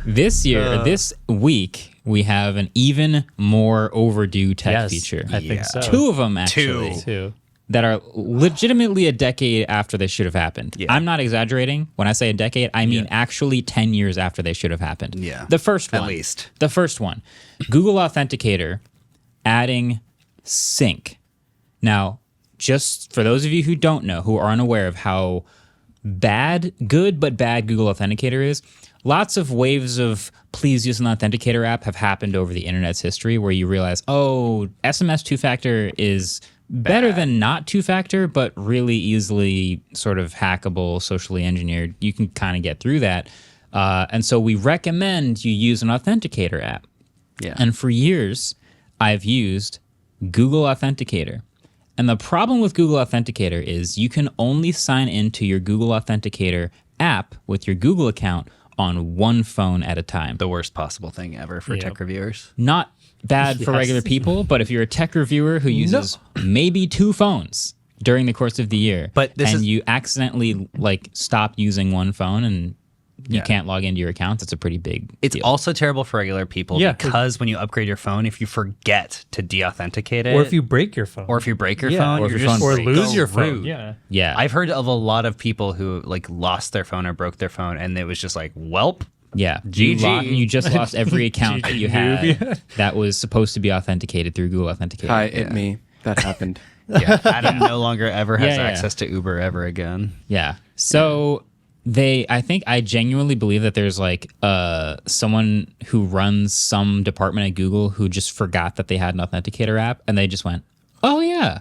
This week, we have an even more overdue tech feature. I think so. Two of them, actually. Two. That are legitimately a decade after they should have happened. Yeah. I'm not exaggerating. When I say a decade, I mean actually 10 years after they should have happened. Yeah. The first one. At least. The first one. Google Authenticator adding sync. Now, just for those of you who don't know, who are unaware of how good but bad Google Authenticator is, lots of waves of please use an Authenticator app have happened over the internet's history where you realize, oh, SMS two-factor is better than not two-factor, but really easily sort of hackable, socially engineered. You can kind of get through that. And so we recommend you use an Authenticator app. Yeah. And for years, I've used Google Authenticator. And the problem with Google Authenticator is you can only sign into your Google Authenticator app with your Google account on one phone at a time. The worst possible thing ever for tech reviewers. Not bad for regular people, but if you're a tech reviewer who uses maybe two phones during the course of the year, you accidentally stop using one phone and you can't log into your accounts, it's a pretty big deal. Also terrible for regular people because when you upgrade your phone, if you forget to de-authenticate it, or if you break your phone, phone, or if your phone or lose your phone, yeah. I've heard of a lot of people who lost their phone or broke their phone, and it was just like, welp. Yeah, GG. you just lost every account that you had that was supposed to be authenticated through Google Authenticator. Hi, me. That happened. Adam no longer ever has access to Uber ever again. Yeah. So I genuinely believe that there's someone who runs some department at Google who just forgot that they had an Authenticator app, and they just went, "Oh yeah,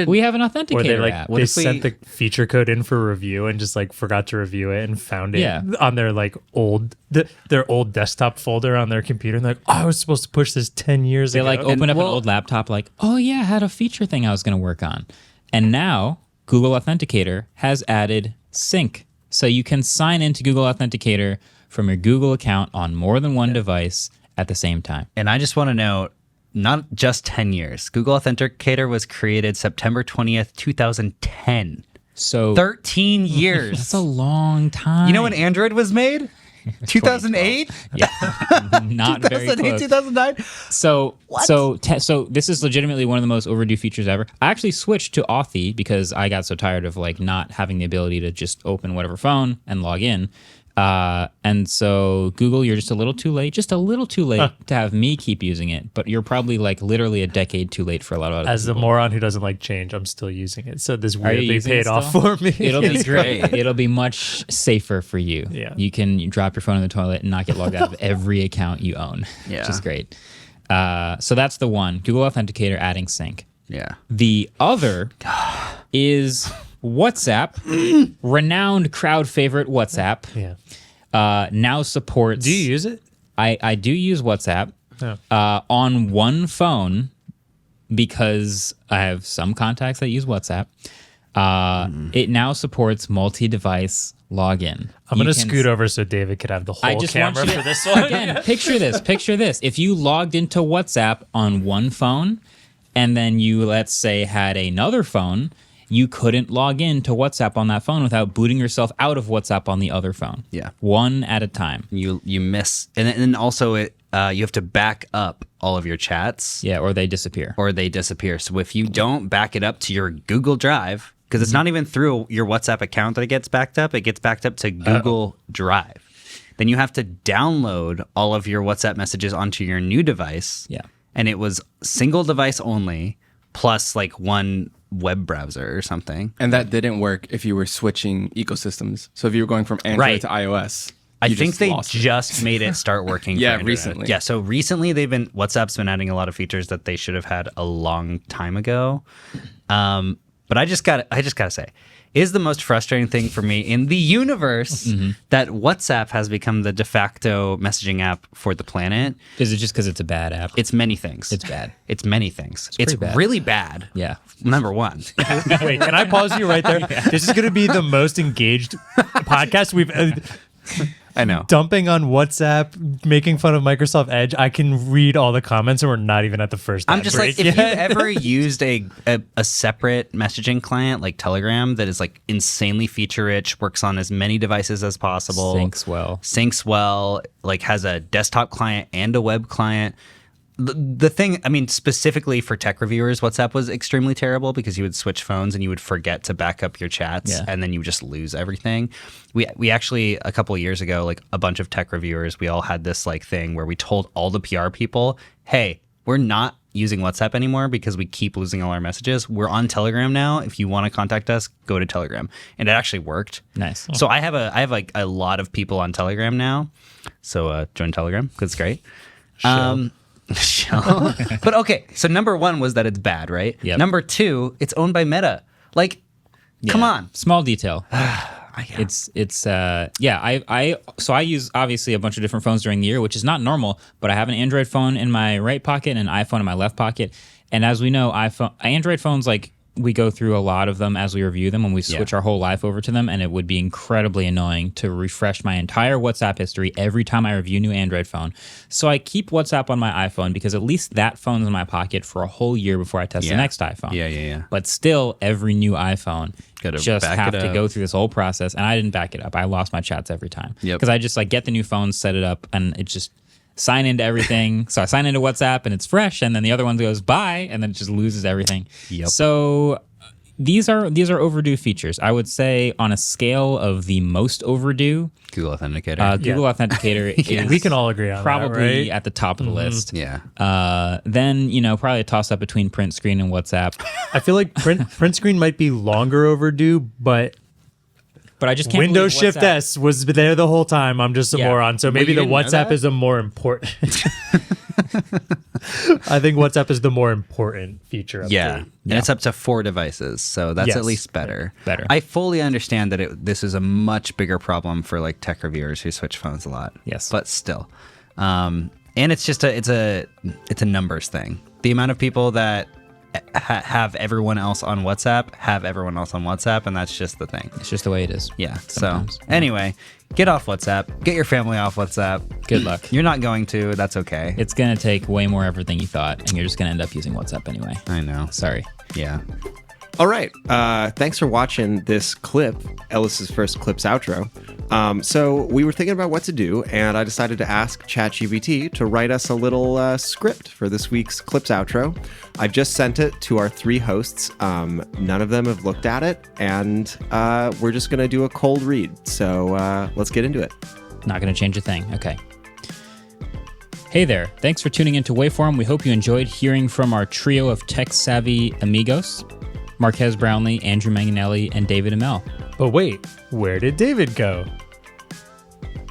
we have an Authenticator app." They sent the feature code in for review and just forgot to review it and found it on their their old desktop folder on their computer. And they're like, "Oh, I was supposed to push this 10 years ago." They open up an old laptop, "Oh yeah, I had a feature thing I was going to work on," and now Google Authenticator has added sync. So you can sign into Google Authenticator from your Google account on more than one device at the same time. And I just want to note, not just 10 years. Google Authenticator was created September 20th, 2010. So 13 years. That's a long time. You know when Android was made? 2008? Yeah. Not very close. 2009? So this is legitimately one of the most overdue features ever. I actually switched to Authy because I got so tired of not having the ability to just open whatever phone and log in. And so Google, you're just a little too late to have me keep using it, but you're probably literally a decade too late for a lot of other As people. the moron who doesn't like change, I'm still using it. So this weirdly using paid it off still? for me. It'll be great. It'll be much safer for you. Yeah. You can drop your phone in the toilet and not get logged out of every account you own, which is great. So that's the one, Google Authenticator adding sync. Yeah. The other is WhatsApp, renowned crowd favorite WhatsApp. Yeah. Now supports. Do you use it? I do use WhatsApp on one phone because I have some contacts that use WhatsApp. It now supports multi-device login. I'm going to scoot over so David could have the whole camera for this one. Again, picture this. If you logged into WhatsApp on one phone and then you, let's say, had another phone, you couldn't log in to WhatsApp on that phone without booting yourself out of WhatsApp on the other phone. Yeah. One at a time. You miss, and then also you have to back up all of your chats. Yeah, or they disappear. So if you don't back it up to your Google Drive, because it's not even through your WhatsApp account that it gets backed up to Google Drive. Then you have to download all of your WhatsApp messages onto your new device. Yeah. And it was single device only, plus one web browser or something. And that didn't work if you were switching ecosystems. So if you were going from Android to iOS, I think they just made it start working. Yeah, recently. Yeah, so recently WhatsApp's been adding a lot of features that they should have had a long time ago. But I just gotta say, is the most frustrating thing for me in the universe that WhatsApp has become the de facto messaging app for the planet. Is it just because it's a bad app? It's many things. It's bad. It's many things. It's bad. really bad. Yeah. Number one. Wait, can I pause you right there? This is going to be the most engaged podcast we've... I know. dumping on WhatsApp, making fun of Microsoft Edge, I can read all the comments and we're not even at the first I'm ad just break like, if yet. you've ever used a separate messaging client like Telegram that is like insanely feature rich, works on as many devices as possible, syncs well, like has a desktop client and a web client. The thing, I mean, specifically for tech reviewers, WhatsApp was extremely terrible because you would switch phones and you would forget to back up your chats and then you would just lose everything. We actually, a couple of years ago, like a bunch of tech reviewers, we all had this like thing where we told all the PR people, hey, we're not using WhatsApp anymore because we keep losing all our messages. We're on Telegram now. If you want to contact us, go to Telegram. And it actually worked. Nice. So I have like a lot of people on Telegram now. So join Telegram because it's great. But okay, so number one was that it's bad, right? Yep. Number two, it's owned by Meta. Like, come on. Small detail. I use obviously a bunch of different phones during the year, which is not normal, but I have an Android phone in my right pocket and an iPhone in my left pocket. And as we know, Android phones, like, we go through a lot of them as we review them when we switch our whole life over to them, and it would be incredibly annoying to refresh my entire WhatsApp history every time I review a new Android phone. So I keep WhatsApp on my iPhone because at least that phone's in my pocket for a whole year before I test the next iPhone. Yeah. But still, every new iPhone Gotta just back have it to up. go through this whole process, and I didn't back it up. I lost my chats every time Yep. because I just like get the new phone, set it up, and it just sign into everything. So I sign into WhatsApp and it's fresh, and then the other one goes bye, and then it just loses everything. Yep. So these are overdue features. I would say on a scale of the most overdue, Google Authenticator. Google Authenticator is We can all agree on that, probably right? at the top of the list. Yeah. Then probably a toss up between print screen and WhatsApp. I feel like print screen might be longer overdue, but But I just can't Windows believe Shift WhatsApp- S was there the whole time. I'm just a Yeah. moron. So maybe you the didn't know WhatsApp that? is a more important. I think WhatsApp is the more important feature. Update. Yeah. And it's up to 4 devices, so that's Yes. at least better. Better. I fully understand that this is a much bigger problem for like tech reviewers who switch phones a lot. Yes. But still. And it's just it's a numbers thing. The amount of people that have everyone else on WhatsApp, and that's just the thing. It's just the way it is. Yeah. Sometimes. So anyway, get off WhatsApp. Get your family off WhatsApp. Good luck. You're not going to. That's okay. It's going to take way more effort than you thought, and you're just going to end up using WhatsApp anyway. I know. Sorry. Yeah. All right. Thanks for watching this clip, Ellis's first Clips outro. So we were thinking about what to do, and I decided to ask ChatGPT to write us a little script for this week's Clips outro. I've just sent it to our 3 hosts. None of them have looked at it, and we're just going to do a cold read. So let's get into it. Not going to change a thing. Okay. Hey there. Thanks for tuning into Waveform. We hope you enjoyed hearing from our trio of tech-savvy amigos, Marquez Brownlee, Andrew Manganelli, and David Amell. But wait, where did David go?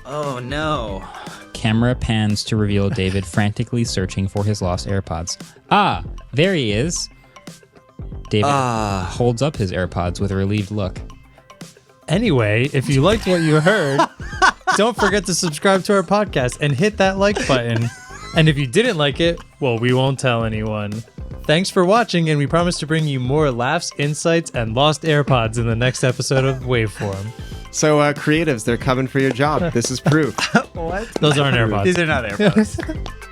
Oh no. Camera pans to reveal David frantically searching for his lost AirPods. Ah, there he is. David holds up his AirPods with a relieved look. Anyway, if you liked what you heard, don't forget to subscribe to our podcast and hit that like button. And if you didn't like it, well, we won't tell anyone. Thanks for watching, and we promise to bring you more laughs, insights, and lost AirPods in the next episode of Waveform. So creatives, they're coming for your job. This is proof. Those aren't AirPods. These are not AirPods.